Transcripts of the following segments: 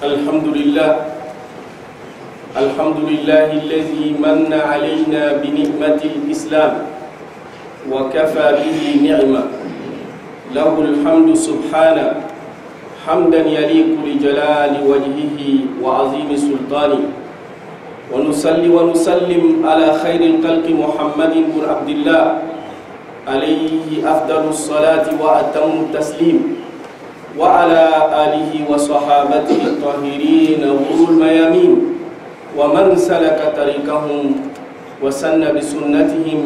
الحمد لله الذي من علينا بنعمة الإسلام وكفى به نعمة. له الحمد سبحانه حمدا يليق بجلال وجهه وعظيم سلطانه. ونصلي ونسلم على خير الخلق محمد بن عبد الله عليه أفضل الصلاة وأتم التسليم، وعلى آله وصحابته الطاهرين وأولو الميامين، ومن سلك طريقهم وسن بسنتهم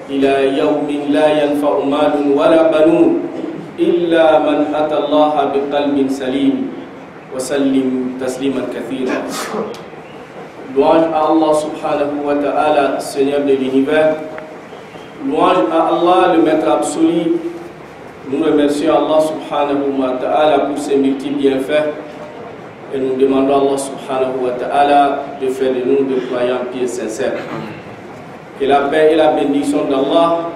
إلى يوم لا ينفع مال ولا بنون إلا من أتى الله بقلب سليم. وسلم تسليما كثيرا. Louange à Allah subhanahu wa ta'ala, Seigneur de l'univers. Louange à Allah, le maître absolu. Nous remercions Allah subhanahu wa ta'ala pour ses multiples bienfaits. Et nous demandons à Allah subhanahu wa ta'ala de faire de nous des croyants pieux sincères. Que la paix et la bénédiction d'Allah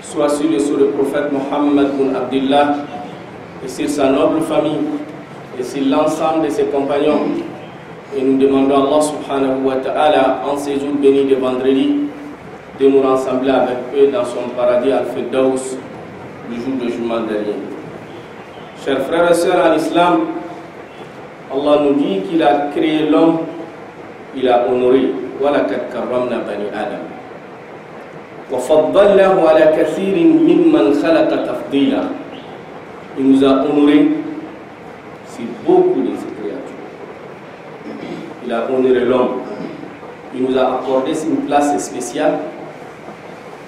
soient sur le prophète Mohammed bin Abdullah et sur sa noble famille et sur l'ensemble de ses compagnons. Et nous demandons à Allah subhanahu wa ta'ala en ces jours bénis de vendredi de nous rassembler avec eux dans son paradis Al-Firdaus le jour de jugement dernier. Chers frères et sœurs en islam, Allah nous dit qu'il a créé l'homme, il a honoré. وَلَقَدْ كَرَّمْنَا بَنِي آدَمَ وَفَضَّلْنَاهُ عَلَى كَثِيرٍ مِّمَّنْ خَلَقَ تَفْضِيلًا. Il nous a honoré sur beaucoup de ses créatures. Il a honoré l'homme. Il nous a accordé une place spéciale.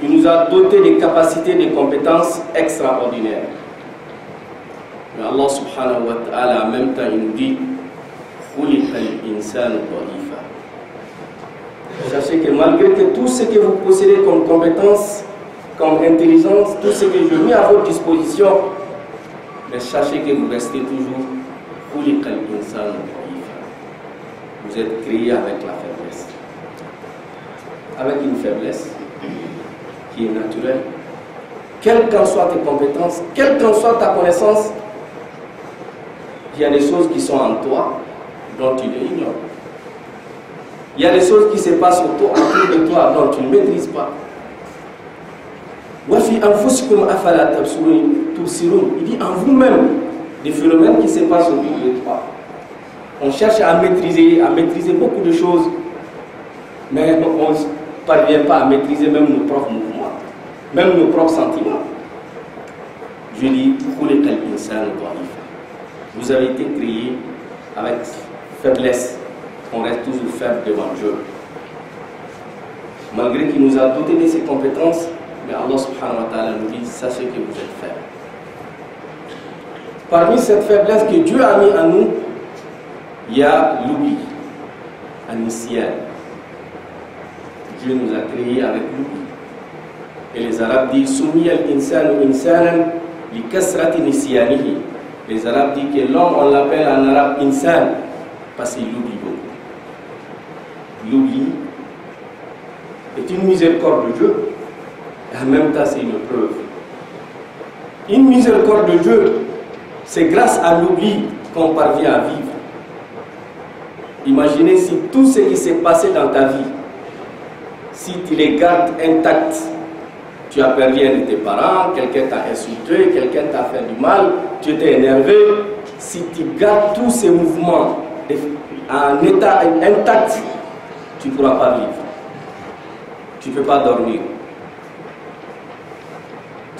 Il nous a doté de capacités, de compétences extraordinaires. Mais Allah subhanahu wa ta'ala en même temps il nous dit sachez que malgré que tout ce que vous possédez comme compétences, comme intelligence, tout ce que je mets à votre disposition, mais sachez que vous restez toujours vous êtes créé avec la faiblesse. Avec une faiblesse qui est naturelle. Quelles qu'en soient tes compétences, quelle qu'en soit ta connaissance, il y a des choses qui sont en toi dont tu les ignores. Il y a des choses qui se passent autour de toi dont tu ne maîtrises pas. Il dit en vous-même des phénomènes qui se passent autour de toi. On cherche à maîtriser beaucoup de choses, mais on ne parvient pas à maîtriser même nos propres mouvements, même nos propres sentiments. Je dis, vous avez été créé avec faiblesse. On reste toujours faible devant Dieu. Malgré qu'il nous a doté de ses compétences, mais Allah subhanahu wa ta'ala nous dit, sachez que vous êtes faible. Parmi cette faiblesse que Dieu a mis en nous, il y a l'oubli, anisyan. Dieu nous a créés avec l'oubli. Et les Arabes disent Summiya al-insanu insanan li kasrati nisyanihi. Les Arabes disent que l'homme, on l'appelle en arabe insan parce qu'il oublie beaucoup. L'oubli est une miséricorde de Dieu et en même temps c'est une preuve. Une miséricorde de Dieu, c'est grâce à l'oubli qu'on parvient à vivre. Imaginez si tout ce qui s'est passé dans ta vie, si tu les gardes intacts, tu as perdu un de tes parents, quelqu'un t'a insulté, quelqu'un t'a fait du mal, tu étais énervé, si tu gardes tous ces mouvements en état intact, tu ne pourras pas vivre. Tu ne peux pas dormir.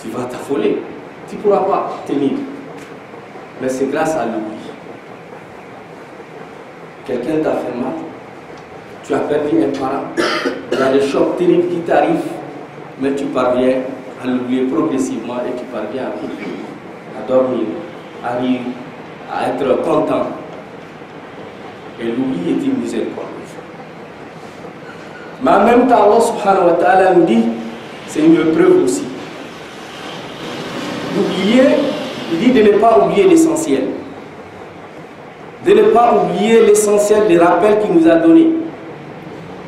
Tu vas t'affoler. Tu ne pourras pas tenir. Mais c'est grâce à l'oubli. Quelqu'un t'a fait mal, tu as perdu un parent, il y a des chocs terribles qui t'arrivent, mais tu parviens à l'oublier progressivement et tu parviens à vivre, à dormir, à rire, à être content. Et l'oubli est une miséricorde. Mais en même temps, Allah subhanahu wa ta'ala nous dit, c'est une preuve aussi. D'oublier, il dit de ne pas oublier l'essentiel. De ne pas oublier l'essentiel des rappels qu'il nous a donnés.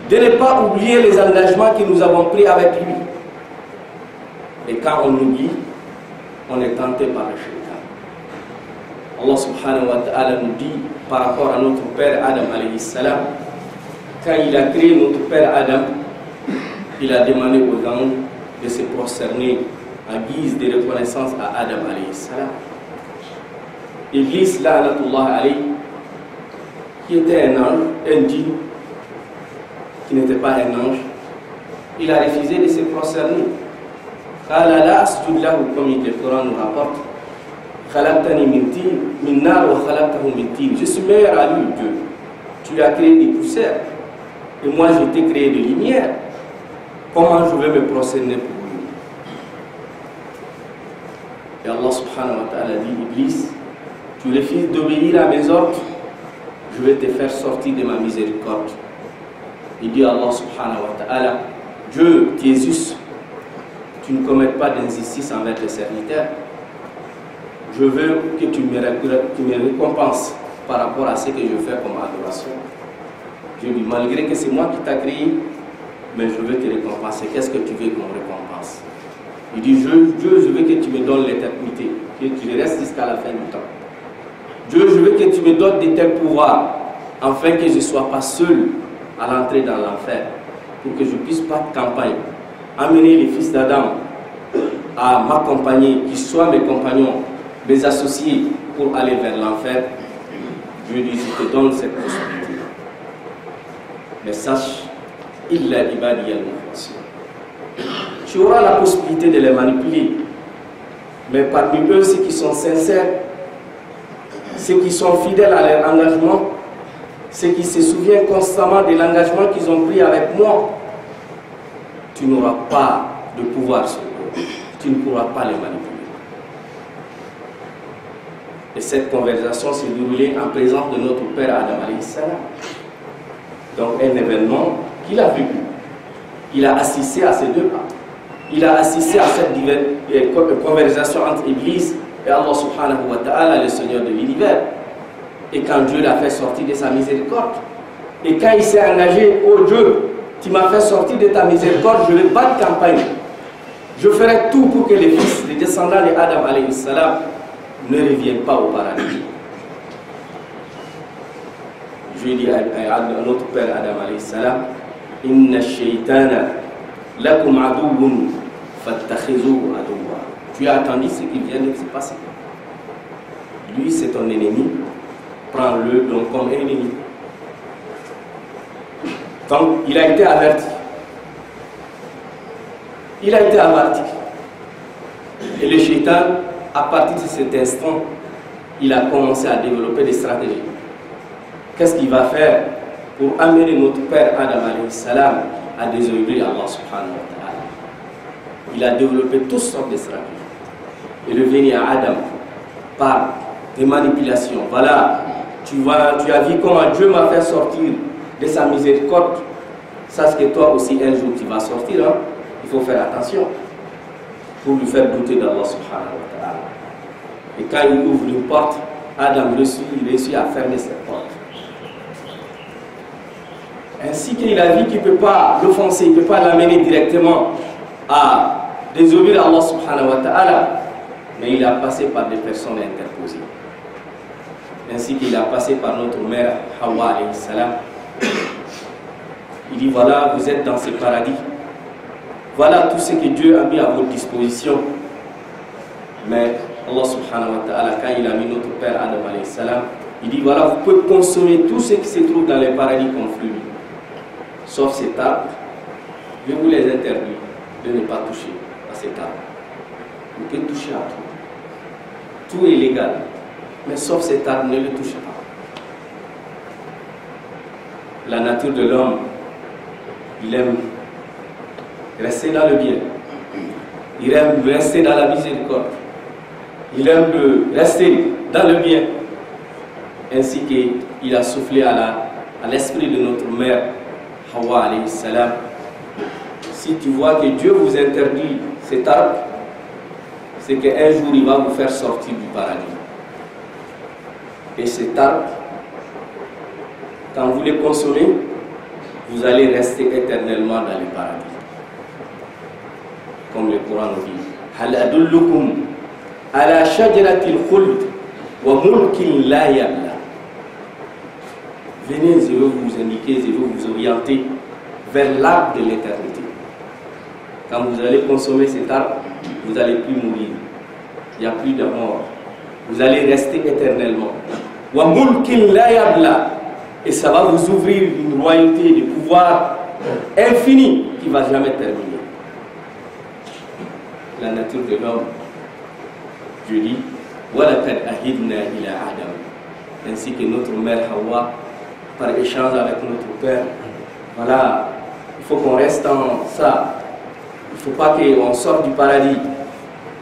De ne pas oublier les engagements que nous avons pris avec lui. Et quand on oublie, on est tenté par le shaitan. Allah subhanahu wa ta'ala nous dit par rapport à notre père Adam alayhi salam. Quand il a créé notre père Adam, il a demandé aux anges de se prosterner en guise de reconnaissance à Adam alayhi salam. Iblis, la'anatullah alayhi, qui était un ange, un djinn, qui n'était pas un ange, il a refusé de se prosterner. Comme le Coran nous rapporte, je suis meilleur à lui, Dieu. Tu as créé des poussières et moi je t'ai créé de lumière. Comment je vais me prosterner pour lui? Et Allah subhanahu wa ta'ala dit, Iblis, tu refuses d'obéir à mes ordres, je vais te faire sortir de ma miséricorde. Il dit Allah subhanahu wa ta'ala, Dieu, tu es juste, tu ne commets pas d'injustice envers tes serviteurs. Je veux que tu me récompenses par rapport à ce que je fais comme adoration. Je dis, malgré que c'est moi qui t'ai créé, mais je veux te récompenser. Qu'est-ce que tu veux qu'on récompense? Il dit, Dieu, je veux que tu me donnes l'éternité, que tu restes jusqu'à la fin du temps. Dieu, je veux que tu me donnes de tels pouvoirs, afin que je ne sois pas seul à l'entrée dans l'enfer, pour que je puisse pas de campagne, amener les fils d'Adam à m'accompagner, qu'ils soient mes compagnons, mes associés pour aller vers l'enfer. Dieu dit, je te donne cette possibilité. Mais sache, illa ibadi al-mukhlasin. Tu auras la possibilité de les manipuler. Mais parmi eux, ceux qui sont sincères, ceux qui sont fidèles à leur engagement, ceux qui se souviennent constamment de l'engagement qu'ils ont pris avec moi, tu n'auras pas de pouvoir sur eux. Tu ne pourras pas les manipuler. Et cette conversation s'est déroulée en présence de notre père Adam alayhi salam. Donc un événement qu'il a vécu. Il a assisté à ces deux pas. Il a assisté à cette conversation entre Iblis et Allah subhanahu wa ta'ala, le Seigneur de l'univers. Et quand Dieu l'a fait sortir de sa miséricorde. Et quand il s'est engagé, oh Dieu, tu m'as fait sortir de ta miséricorde, je vais battre campagne. Je ferai tout pour que les fils, les descendants de Adam alayhi salam ne reviennent pas au paradis. Je dis à notre père Adam alayhi salam, Inna shaytana lakum aduwwun fattakhizuhu aduwwa. Tu as attendu ce qui vient de se passer. Lui, c'est ton ennemi. Prends-le donc comme ennemi. Donc, il a été averti. Il a été averti. Et le shaitan, à partir de cet instant, il a commencé à développer des stratégies. Qu'est-ce qu'il va faire pour amener notre père Adam alayhi salam à désobéir à Allah subhanahu wa ta'ala? Il a développé toutes sortes de stratégies. Et le venir à Adam par des manipulations. Voilà, tu as vu comment Dieu m'a fait sortir de sa miséricorde. Sache que toi aussi un jour tu vas sortir. Hein? Il faut faire attention pour lui faire douter d'Allah subhanahu wa ta'ala. Et quand il ouvre une porte, Adam réussit à fermer cette porte. Ainsi qu'il a vu qu'il ne peut pas l'offenser, il ne peut pas l'amener directement à désobéir à Allah subhanahu wa ta'ala, mais il a passé par des personnes interposées. Ainsi qu'il a passé par notre mère Hawa alayhi salam. Il dit, voilà, vous êtes dans ce paradis. Voilà tout ce que Dieu a mis à votre disposition. Mais Allah subhanahu wa ta'ala, quand il a mis notre père Adam alayhi salam, il dit, voilà, vous pouvez consommer tout ce qui se trouve dans les paradis comme fruits. Sauf cet arbre, je vous les interdis de ne pas toucher à cet arbre. Vous pouvez toucher à tout. Tout est légal. Mais sauf cet arbre, ne le touchez pas. La nature de l'homme, il aime rester dans le bien. Il aime rester dans la miséricorde. Il aime rester dans le bien. Ainsi qu'il a soufflé à l'esprit de notre mère Hawa alayhi salam. Si tu vois que Dieu vous interdit cet arbre, c'est qu'un jour il va vous faire sortir du paradis. Et cet arbre, quand vous le consommez, vous allez rester éternellement dans le paradis. Comme le Coran nous dit, Hal adullukum ala shajaratil khuld wa mulkin la yabla. venez, je veux vous indiquer, je veux vous orienter vers l'arbre de l'éternité. Quand vous allez consommer cet arbre, vous n'allez plus mourir. Il n'y a plus de mort. Vous allez rester éternellement. Wa mulkin la yabla. Et ça va vous ouvrir une royauté de pouvoir infini qui ne va jamais terminer. La nature de l'homme, je dis, walakad ahidna ila Adam, ainsi que notre mère Hawa, par échange avec notre père. Voilà, il faut qu'on reste en ça. Il ne faut pas qu'on sorte du paradis.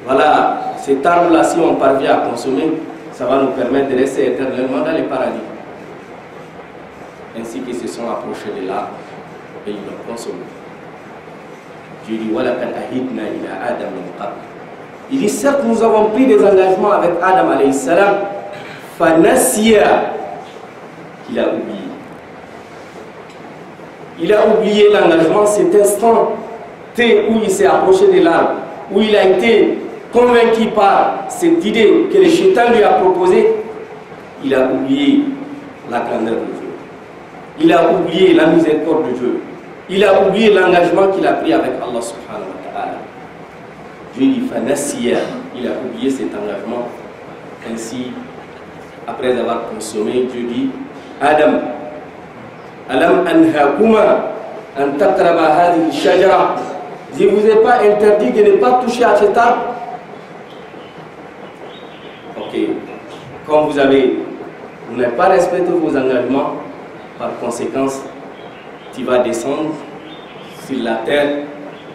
Voilà, cet arbre-là, si on parvient à consommer, ça va nous permettre de rester éternellement dans le paradis. Ainsi qu'ils se sont approchés de l'arbre et ils l'ont consommé. Dieu dit, walakad ahidna ila Adam min qabl. Il dit, certes, nous avons pris des engagements avec Adam alayhi salam, fanasiya, qu'il a oublié. Il a oublié l'engagement, cet instant où il s'est approché de l'arbre, où il a été convaincu par cette idée que le shaitan lui a proposée. Il a oublié la grandeur de Dieu. Il a oublié la miséricorde de Dieu. Il a oublié l'engagement qu'il a pris avec Allah subhanahu wa ta'ala. Dieu dit fanasiya, il a oublié cet engagement. Ainsi, après avoir consommé, Dieu dit Adam, alam anhakuma an taqraba hadhihi shajara. Je ne vous ai pas interdit de ne pas toucher à cet arbre. Ok, comme vous n'avez pas respecté vos engagements, par conséquence, tu vas descendre sur la terre,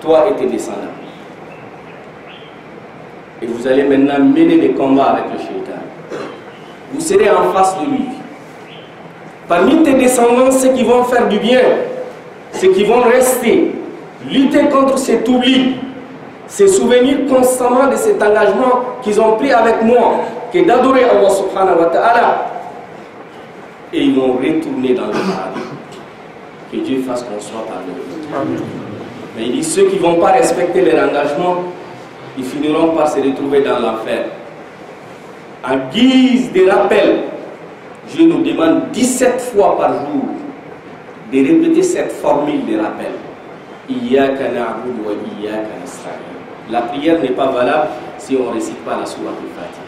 toi et tes descendants. Et vous allez maintenant mener des combats avec le shaitan. Vous serez en face de lui. Parmi tes descendants, ceux qui vont faire du bien, ceux qui vont rester, lutter contre cet oubli, se souvenir constamment de cet engagement qu'ils ont pris avec moi, qui est d'adorer Allah subhanahu wa ta'ala. Et ils vont retourner dans le paradis. Que Dieu fasse qu'on soit parmi eux. Mais il dit, ceux qui ne vont pas respecter leur engagement, ils finiront par se retrouver dans l'enfer. En guise de rappel, Dieu nous demande 17 fois par jour de répéter cette formule de rappel. Iyyaka na'budu wa iyyaka nasta'in. La prière n'est pas valable si on ne récite pas la sourate al-Fatiha.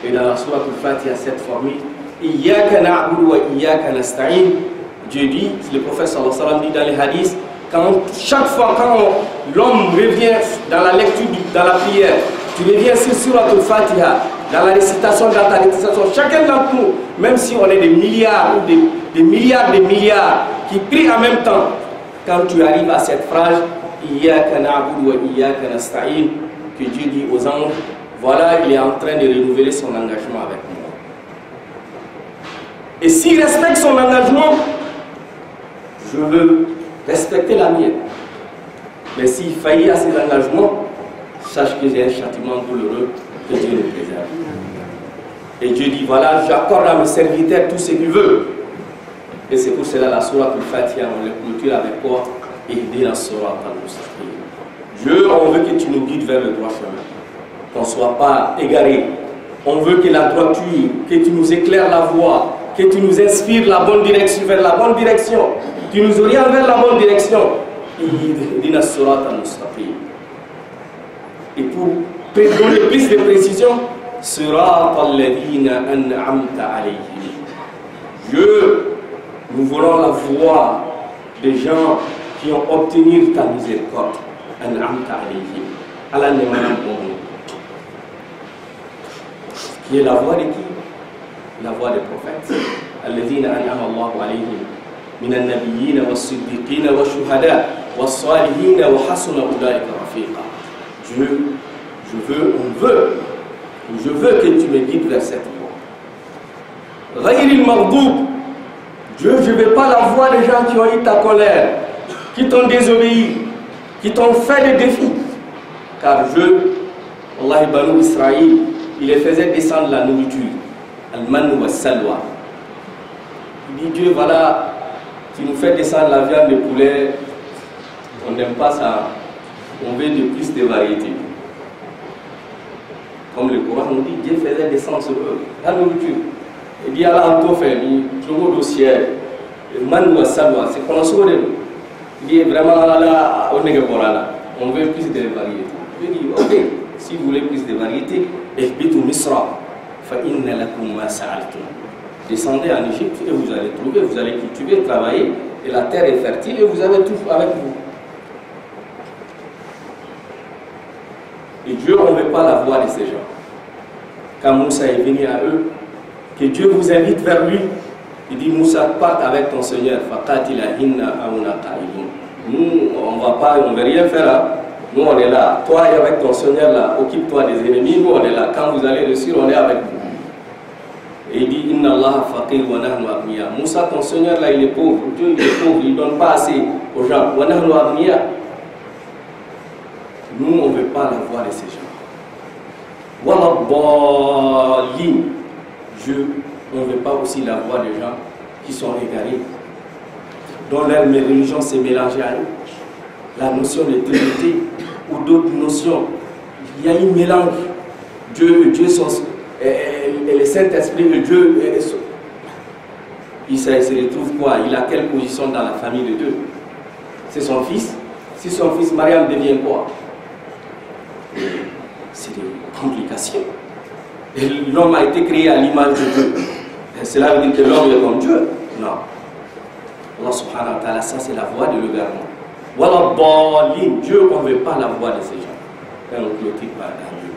Et dans la sourate al-Fatiha, cette formule, Iyyaka na'budu wa iyyaka nasta'in, Dieu dit, le prophète sallallahu alayhi wa sallam dit dans les hadiths, chaque fois quand l'homme revient dans la lecture, dans la prière, tu reviens sur Surat al-Fatiha, dans la récitation, dans ta récitation, chacun d'entre nous, même si on est des milliards ou des milliards de milliards qui prient en même temps, quand tu arrives à cette phrase, Iyyaka na'budu wa iyyaka nasta'in, que Dieu dit aux anges, voilà, il est en train de renouveler son engagement avec moi. Et s'il respecte son engagement, je veux respecter la mienne. Mais s'il faillit à ses engagements, sache que j'ai un châtiment douloureux, que Dieu nous préserve. Et Dieu dit, voilà, j'accorde à mes serviteurs tout ce qu'il veut. Et c'est pour cela la sourate al-Fatiha, on le clôture avec quoi? Ihdina as-sirata al-mustaqim. Dieu, on veut que tu nous guides vers le droit chemin. Qu'on ne soit pas égaré. On veut que la droiture, que tu nous éclaires la voie, que tu nous inspires la bonne direction, vers la bonne direction. Tu nous orientes vers la bonne direction. Ihdina as-sirata al-mustaqim. Et pour donner plus de précision, sirata alladhina an'amta alayhim. Dieu, nous voulons la voie des gens qui ont obtenu ta miséricorde. An'amta alayhim. Allah ne m'a qui est la voie de qui? La voie des prophètes. Alladhina an'ama Allahu alayhim min an-nabiyyin was-siddiqin wash-shuhada was-salihin wa hasuna ulaika rafiqa. Dieu, je veux que tu me guides vers cette voie. Ghayril maghdoub. Dieu, je ne veux pas la voie des gens qui ont eu ta colère, qui t'ont désobéi, qui t'ont fait des défis. Car Dieu, Allah Banu Israël, il les faisait descendre la nourriture, al-man wa salwa. Il dit, Dieu, voilà, tu nous fais descendre la viande de poulet, on n'aime pas ça, on veut de plus de variétés. Comme le Coran nous dit, Dieu faisait descendre sur eux la nourriture. Il dit, Allah, on t'a fait, il trouve au dossier, Manu Salwa, c'est qu'on a sauvé. Il dit vraiment là, on est là. On veut plus de variétés. Je dis, ok, si vous voulez plus de variétés, ihbitu Misra, fa inna lakum ma sa'altum. Descendez en Égypte et vous allez trouver, vous allez cultiver, travailler, et la terre est fertile et vous avez tout avec vous. Et Dieu, on ne veut pas la voix de ces gens. Quand Moussa est venu à eux, que Dieu vous invite vers lui, il dit, Moussa, parte avec ton Seigneur. Nous, on ne veut rien faire là. Nous, on est là. Toi et avec ton Seigneur là, occupe-toi des ennemis. Nous, on est là. Quand vous allez réussir, on est avec vous. Et il dit, Inna Allah faqir wa nahnu aghniya. Moussa, ton Seigneur là, il est pauvre. Dieu, il est pauvre. Il ne donne pas assez aux gens. Wa nahnu aghniya. Nous, on ne veut pas la voix de ces gens. Wallah, Dieu, on ne veut pas aussi la voix des gens qui sont égarés, dont leur religion s'est mélangée à eux. La notion de Trinité ou d'autres notions. Il y a un mélange. Dieu et le Saint-Esprit, Dieu. Il se retrouve quoi? Il a quelle position dans la famille de Dieu? C'est son fils. Si son fils Mariam devient quoi? C'est des complications. L'homme a été créé à l'image de Dieu. Et cela veut dire que l'homme est comme Dieu? Non. Allah subhanahu wa ta'ala, ça c'est la voix de l'égarement. Voilà, bon, Dieu, on ne veut pas la voix de ces gens. Et on clôture par Dieu.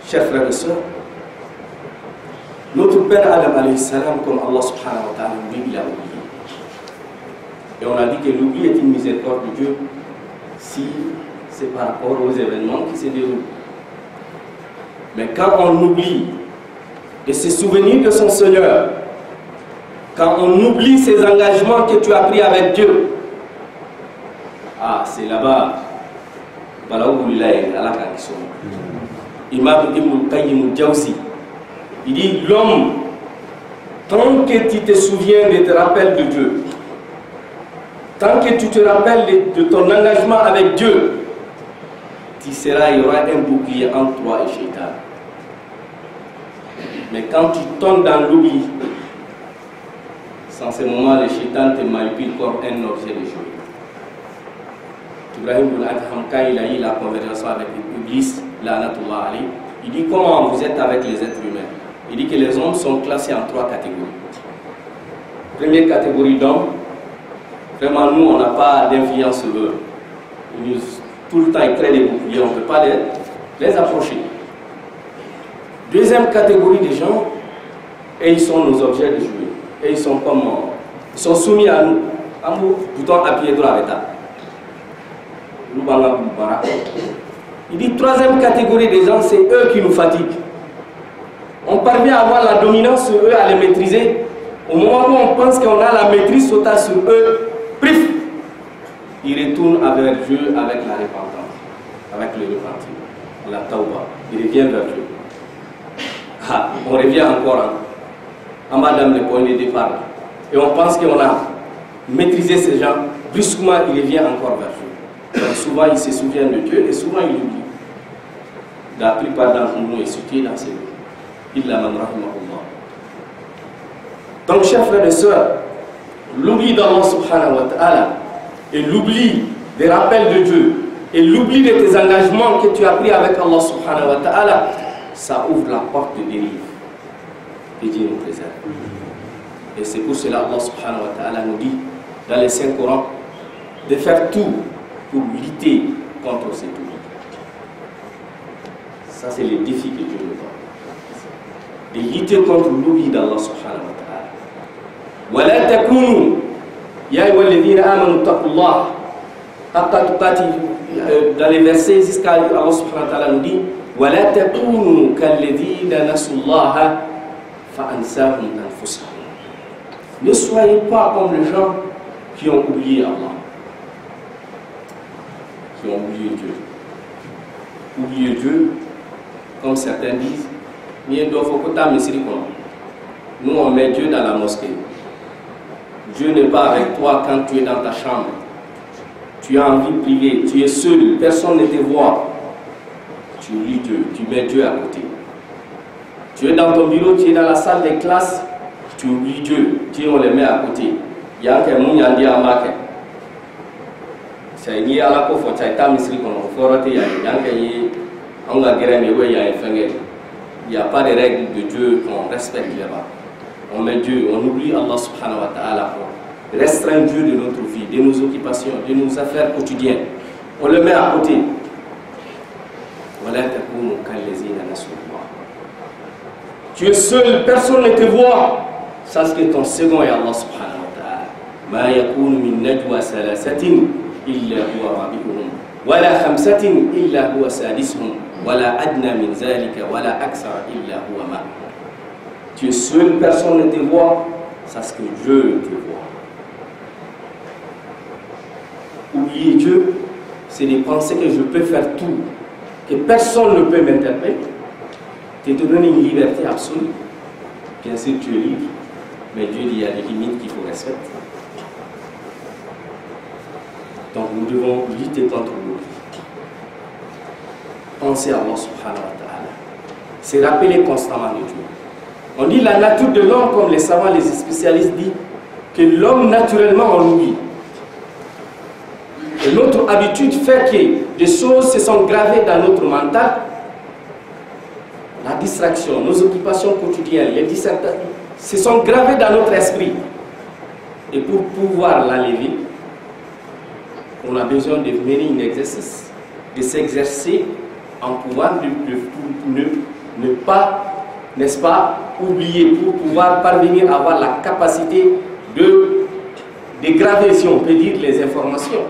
Chers frères et sœurs, notre Père Adam alayhi salam, comme Allah subhanahu wa ta'ala nous dit, il a oublié. Et on a dit que l'oubli est une miséricorde de Dieu si c'est par rapport aux événements qui se déroulent. Mais quand on oublie de se souvenir de son Seigneur, quand on oublie ces engagements que tu as pris avec Dieu, ah, c'est là-bas, Imam Ibn Qayyim al-Jawzi, il dit, l'homme, tant que tu te souviens de tes rappels de Dieu, tant que tu te rappelles de ton engagement avec Dieu, il y aura un bouclier entre toi et Shaitan. Mais quand tu tombes dans l'oubli, en ce moment, le Shaitan te manipule comme un objet de jeu. Ibrahim ibn Adham, quand il a eu la conversation avec Iblis, La'natullah alayhi, il dit comment vous êtes avec les êtres humains. Il dit que les hommes sont classés en 3 catégories. Première catégorie d'hommes, vraiment nous, on n'a pas d'influence sur eux. Tout le temps, ils créent des boucliers, on ne peut pas les approcher. Deuxième catégorie de gens, et ils sont nos objets de jouer. Et ils sont comme, ils sont soumis à nous. Pourtant, appuyés dans la bêta. Il dit, troisième catégorie de gens, c'est eux qui nous fatiguent. On parvient à avoir la dominance sur eux, à les maîtriser. Au moment où on pense qu'on a la maîtrise totale sur eux, bref, ils retournent vers Dieu avec la repentance, avec le repentir, la tauba. Il revient vers Dieu. Ah, on revient encore en bas dans le point de départ. Et on pense qu'on a maîtrisé ces gens. Brusquement, il revient encore vers Dieu. Donc souvent, il se souvient de Dieu et souvent, il oublie. La plupart d'entre nous est situé dans ces lieux. Il l'a rahimahullah. Donc, chers frères et sœurs, l'oubli d'Allah subhanahu wa ta'ala et l'oubli des rappels de Dieu et l'oubli de tes engagements que tu as pris avec Allah subhanahu wa ta'ala, ça ouvre la porte de dérive. Et Dieu nous préserve. Et c'est pour cela Allah subhanahu wa ta'ala nous dit dans les Saint-Coran de faire tout pour lutter contre ces tout. Ça c'est le défi que Dieu nous donne. De lutter contre l'oubli d'Allah subhanahu wa ta'ala. وَلَا تَكُونُوا يَا أَيُّهَا الَّذِينَ آمَنُوا اتَّقُوا اللَّهَ حَقَّ تُقَاتِهِ. Dans les versets jusqu'à Allah subhanahu wa ta'ala nous dit وَلَا تَكُونُوا كَالَّذِينَ نَسُوا اللَّهَ فَأَنْسَاهُمْ أَنفُسَهُمْ. Ne soyez pas comme les gens qui ont oublié Allah, qui ont oublié Dieu. Oublier Dieu, comme certains disent, nous on met Dieu dans la mosquée. Dieu n'est pas avec toi quand tu es dans ta chambre. Tu es en vie privée, tu es seul, personne ne te voit. Tu lis Dieu, tu mets Dieu à côté. Tu es dans ton bureau, tu es dans la salle des classes, tu oublies Dieu, Dieu on les met à côté. Il y a un monde qui a marqué. C'est lié à la cour, il y a un misri qu'on a forté, il y a il n'y a pas de règles de Dieu qu'on respecte là-bas. On met Dieu, on oublie Allah subhanahu wa ta'ala. On restreint Dieu de notre vie, de nos occupations, de nos affaires quotidiennes. On le met à côté. Tu es seul, personne ne te voit. Sache que ton second est Allah subhanahu wa ta'ala. Ma yakunu min najwa salasatin illa huwa rabi'uhum wala khamsatin illa huwa sadisuhum wala adna min zalika wala aksara illa huwa ma'ahum. Tu es seul, personne ne te voit. Sache que Dieu te voit. Oublier Dieu, c'est de penser que je peux faire tout, que personne ne peut m'interpeller. Tu te donnes une liberté absolue. Bien sûr, tu es libre, mais Dieu dit qu'il y a des limites qu'il faut respecter. Donc nous devons lutter contre l'oubli. Penser à Allah subhanahu wa ta'ala. C'est rappeler constamment de Dieu. On dit la nature de l'homme, comme les savants, les spécialistes disent, que l'homme naturellement on oublie. Et notre habitude fait que des choses se sont gravées dans notre mental. La distraction, nos occupations quotidiennes, les dissertations, se sont gravées dans notre esprit. Et pour pouvoir l'enlever, on a besoin de mener un exercice, de s'exercer en pouvant ne pas, n'est-ce pas, oublier, pour pouvoir parvenir à avoir la capacité de graver, si on peut dire, les informations,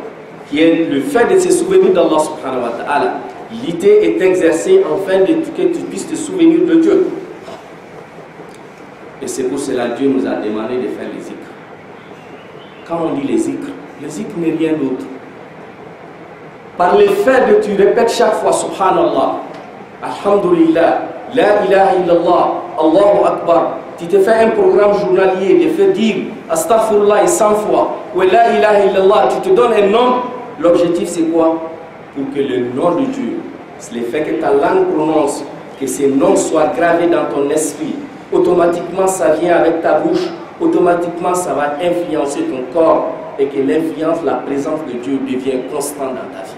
qui est le fait de se souvenir d'Allah subhanahu wa ta'ala. L'idée est exercée afin que tu puisses te souvenir de Dieu. Et c'est pour cela que Dieu nous a demandé de faire les zikrs. Quand on dit les zikrs n'est rien d'autre. Par le fait que tu répètes chaque fois Subhanallah, Alhamdulillah, La ilaha illallah, Allahu Akbar, tu te fais un programme journalier de faire dire Astaghfirullah 100 fois, ou La ilaha illallah, tu te donnes un nom. L'objectif c'est quoi? Pour que le nom de Dieu, le fait que ta langue prononce, que ces noms soient gravés dans ton esprit, automatiquement ça vient avec ta bouche, automatiquement ça va influencer ton corps et que l'influence, la présence de Dieu devient constante dans ta vie.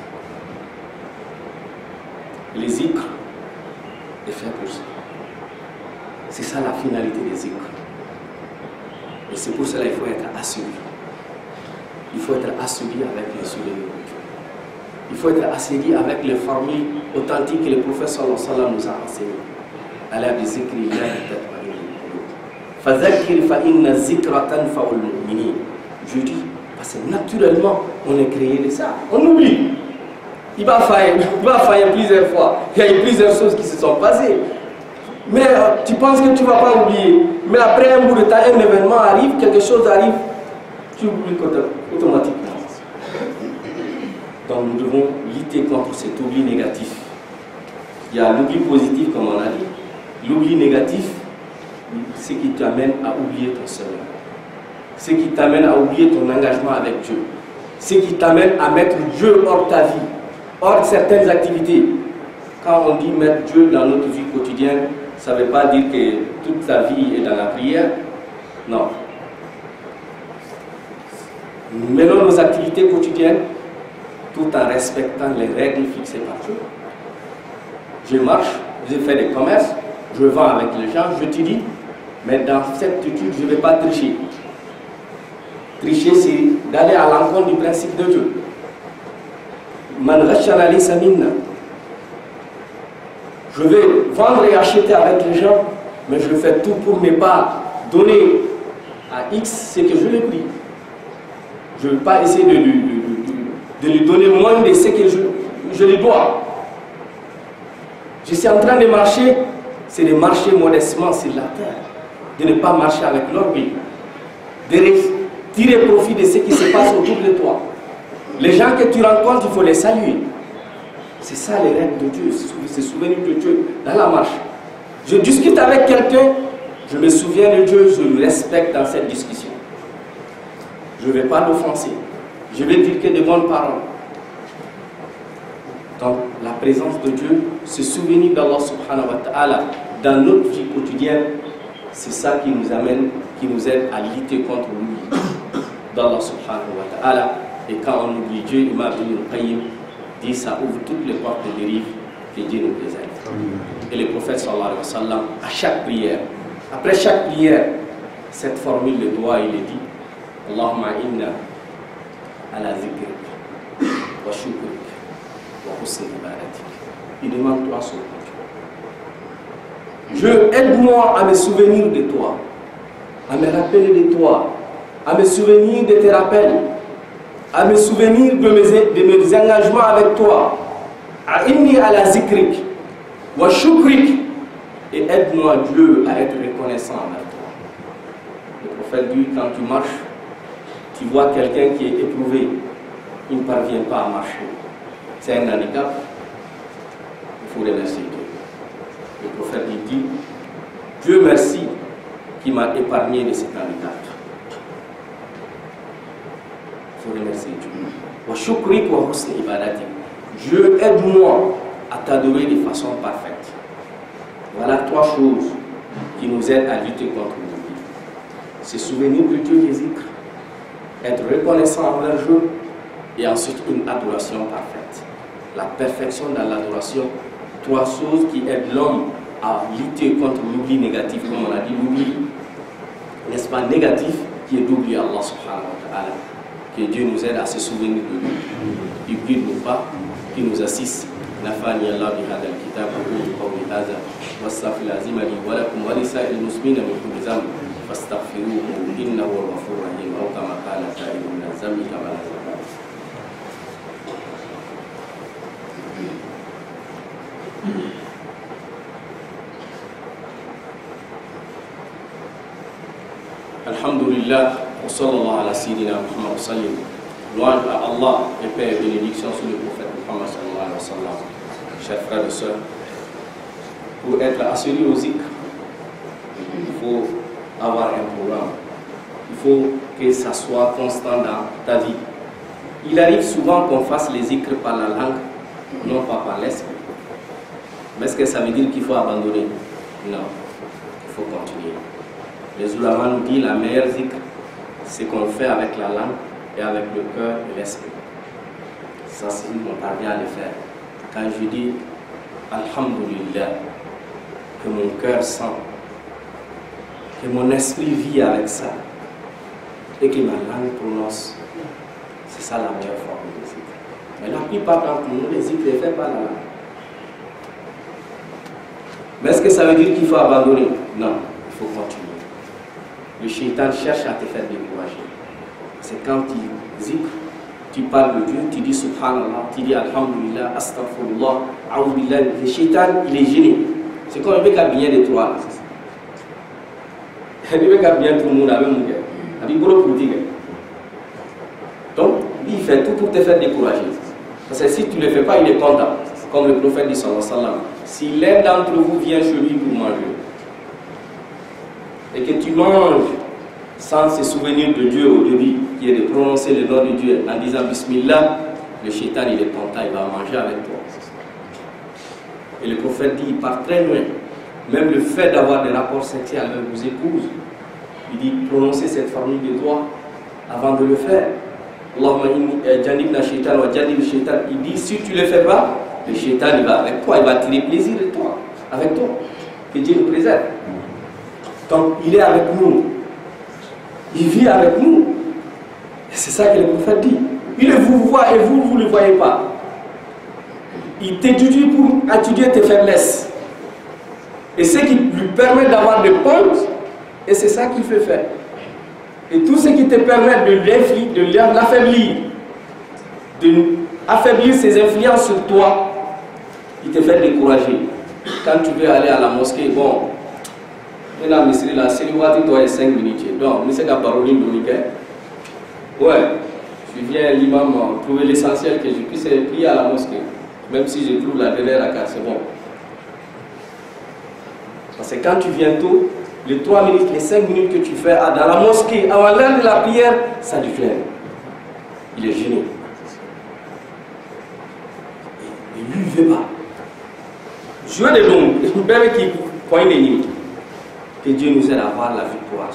Les zikrs est fait pour ça. C'est ça la finalité des zikrs. Et c'est pour cela qu'il faut être assuré. Il faut être assuré avec les souvenirs de Dieu. Il faut être assuré avec les formules authentiques que le prophète sallallahu alayhi wa sallam nous a enseignées. Allah bi zikrillahi tatma'innul qulub. Fadhakkir fa inna zikra tanfa'ul mu'minin. Je dis, parce que naturellement, on est créé de ça. On oublie. Il va faillir plusieurs fois. Il y a eu plusieurs choses qui se sont passées. Mais tu penses que tu ne vas pas oublier. Mais après un bout de temps, un événement arrive, quelque chose arrive, tu oublies automatiquement. Donc nous devons lutter contre cet oubli négatif. Il y a l'oubli positif, comme on a dit. L'oubli négatif, c'est ce qui t'amène à oublier ton Seigneur. Ce qui t'amène à oublier ton engagement avec Dieu. Ce qui t'amène à mettre Dieu hors ta vie, hors certaines activités. Quand on dit mettre Dieu dans notre vie quotidienne, ça ne veut pas dire que toute ta vie est dans la prière. Non. Nous menons nos activités quotidiennes tout en respectant les règles fixées par Dieu. Je marche, je fais des commerces, je vends avec les gens, je te dis, mais dans cette étude, je ne vais pas tricher. Tricher, c'est d'aller à l'encontre du principe de Dieu. Man rachana laysa minna. Je vais vendre et acheter avec les gens, mais je fais tout pour ne pas donner à X ce que je lui ai pris. Je ne vais pas essayer de lui donner moins de ce que je lui dois. Je suis en train de marcher, c'est de marcher modestement sur la terre, de ne pas marcher avec l'orgueil, de tirer profit de ce qui se passe autour de toi. Les gens que tu rencontres, il faut les saluer. C'est ça les règles de Dieu, se souvenir de Dieu dans la marche. Je discute avec quelqu'un, je me souviens de Dieu, je le respecte dans cette discussion. Je ne vais pas l'offenser. Je vais dire que de bonnes paroles. Donc, la présence de Dieu, se souvenir d'Allah subhanahu wa ta'ala dans notre vie quotidienne C'est ça qui nous amène, qui nous aide à lutter contre l'oubli d'Allah subhanahu wa ta'ala. Et quand on oublie Dieu, Imam Ibn al-Qayyim dit ça ouvre toutes les portes de dérive que Dieu nous préserve. Et le prophète sallallahu alayhi wa sallam, à chaque prière, après chaque prière, cette formule de doigt, il est dit Allahumma inna ala zikrik wa shukrik wa husni ibadatik. Il demande trois choses. Dieu, aide-moi à me souvenir de toi, à me rappeler de toi, à me souvenir de tes rappels, à me souvenir de mes engagements avec toi. Inni ala zikrik wa shukrik, et aide-moi Dieu à être reconnaissant envers toi. Le prophète dit, quand tu marches, tu vois quelqu'un qui est éprouvé, il ne parvient pas à marcher. C'est un handicap, il faut remercier Dieu. Le prophète dit, Dieu merci qui m'a épargné de cet handicap. Il faut remercier Dieu. Wa shukrik wa husni ibadatik. Dieu, aide-moi à t'adorer de façon parfaite. Voilà trois choses qui nous aident à lutter contre l'oubli. Se souvenir de Dieu des zikr, être reconnaissant envers Dieu, et ensuite une adoration parfaite. La perfection dans l'adoration, trois choses qui aident l'homme à lutter contre l'oubli négatif, comme on a dit, l'oubli, n'est-ce pas, négatif, qui est d'oublier Allah subhanahu wa ta'ala. Que Dieu nous aide à se souvenir de lui, qu'il ne guide nous pas, qu'il nous assiste. نفعني الله بهذا الكتاب وأقول قولي هذا واستغفر العظيم لي ولكم ولسائر المسلمين من كل ذنب فاستغفروه إنه هو الغفور الرحيم أو كما قال تائب من الذنب كما لا ذنب. الحمد لله وصلى الله على سيدنا محمد وسلم. Louange à Allah et paix et bénédiction sur le prophète Muhammad sallallahu alayhi wa sallam. Chers frères et sœurs, pour être assuré au zikr, il faut avoir un programme. Il faut que ça soit constant dans ta vie. Il arrive souvent qu'on fasse les zikr par la langue, non pas par l'esprit. Mais est-ce que ça veut dire qu'il faut abandonner? Non, il faut continuer. Les ulama nous disent la meilleure zikr, c'est qu'on le fait avec la langue et avec le cœur et l'esprit. Ça, c'est on parvient à le faire. Quand je dis Alhamdulillah, que mon cœur sent, que mon esprit vit avec ça, et que ma langue prononce, c'est ça la meilleure forme de zikr. Mais la plupart d'entre nous, les zikr est fait par la langue. Mais est-ce que ça veut dire qu'il faut abandonner? Non, il faut continuer. Le shaitan cherche à te faire décourager. C'est quand tu zikr, tu parles de Dieu, tu dis Subhanallah, tu dis Alhamdulillah, Astaghfirullah, A'udhu-billah. Le shaitan, il est gêné. C'est comme un peu bien de toi. Il veut bien tout le monde avec mon gars. Donc, il fait tout pour te faire décourager. Parce que si tu ne le fais pas, il est content. Comme le prophète dit sallallahu alayhi wa sallam. Si l'un d'entre vous vient chez lui pour manger, et que tu manges sans se souvenir de Dieu au début, qui est de prononcer le nom de Dieu en disant Bismillah, le shaitan il est content, il va manger avec toi. Et le prophète dit, il part très loin. Même le fait d'avoir des rapports sexuels avec vos épouses, il dit prononcez cette formule de doigts avant de le faire. Allahumma inni janibna shaitan wa janib shaitan. Il dit si tu ne le fais pas, le shaitan il va avec toi, il va tirer plaisir de toi, avec toi. Que Dieu nous préserve. Donc il est avec nous. Il vit avec nous. Et c'est ça que le prophète dit. Il vous voit et vous ne le voyez pas. Il t'étudie pour étudier tes faiblesses. Et ce qui lui permet d'avoir des pontes, et c'est ça qu'il fait faire. Et tout ce qui te permet de l'affaiblir, d'affaiblir ses influences sur toi, il te fait décourager. Quand tu veux aller à la mosquée, bon, là, c'est le toi 5 minutes. Donc, monsieur Gabaroline Dominicain, ouais, je viens à l'imam trouver l'essentiel que je puisse prier à la mosquée. Même si je trouve la dernière rak'at, c'est bon. Parce que quand tu viens tôt, les 3 minutes, les 5 minutes que tu fais dans la mosquée, avant l'heure de la prière, ça lui fait. Il est gêné. Et lui, il ne veut pas. Jouer des longues, il qui pointe les limites. Que Dieu nous aide à avoir la victoire.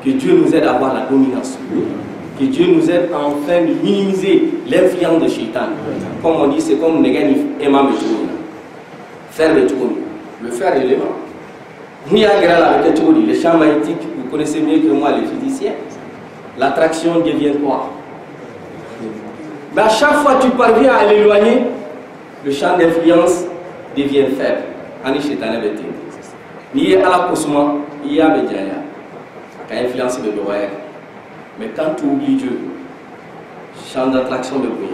Que Dieu nous aide à avoir la dominance. Que Dieu nous aide enfin de minimiser l'influence de Shaitan. Comme on dit, c'est comme Negani Emma Metouna. Faire le tour. Le faire élément. Les champs magnétiques, vous connaissez mieux que moi les physiciens. L'attraction devient quoi? Mais à chaque fois que tu parviens à l'éloigner, le champ d'influence devient faible. Ani Shaitan est bête. Ni à la cosmo, il y a des gens qui ont influencé le droit. Mais quand tu oublies Dieu, champ d'attraction de bruit,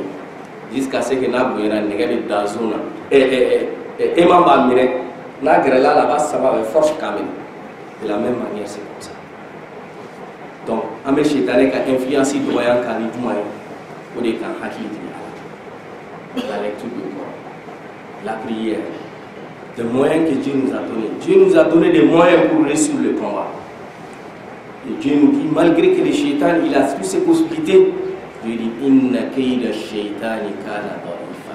jusqu'à ce que nous avons des dazona et mamba mine, n'a grela là-bas, ça va avec force camine. De la même manière, c'est comme ça. Donc, Amé Shaitan a influencé le droit quand il doit pour des cas la lecture du corps, la prière, des moyens que Dieu nous a donnés. Dieu nous a donné des moyens pour réussir le combat. Et Dieu nous dit, malgré que le Shaitan il a toutes ses possibilités, Dieu dit, Inna kayda shaitani kana da'if.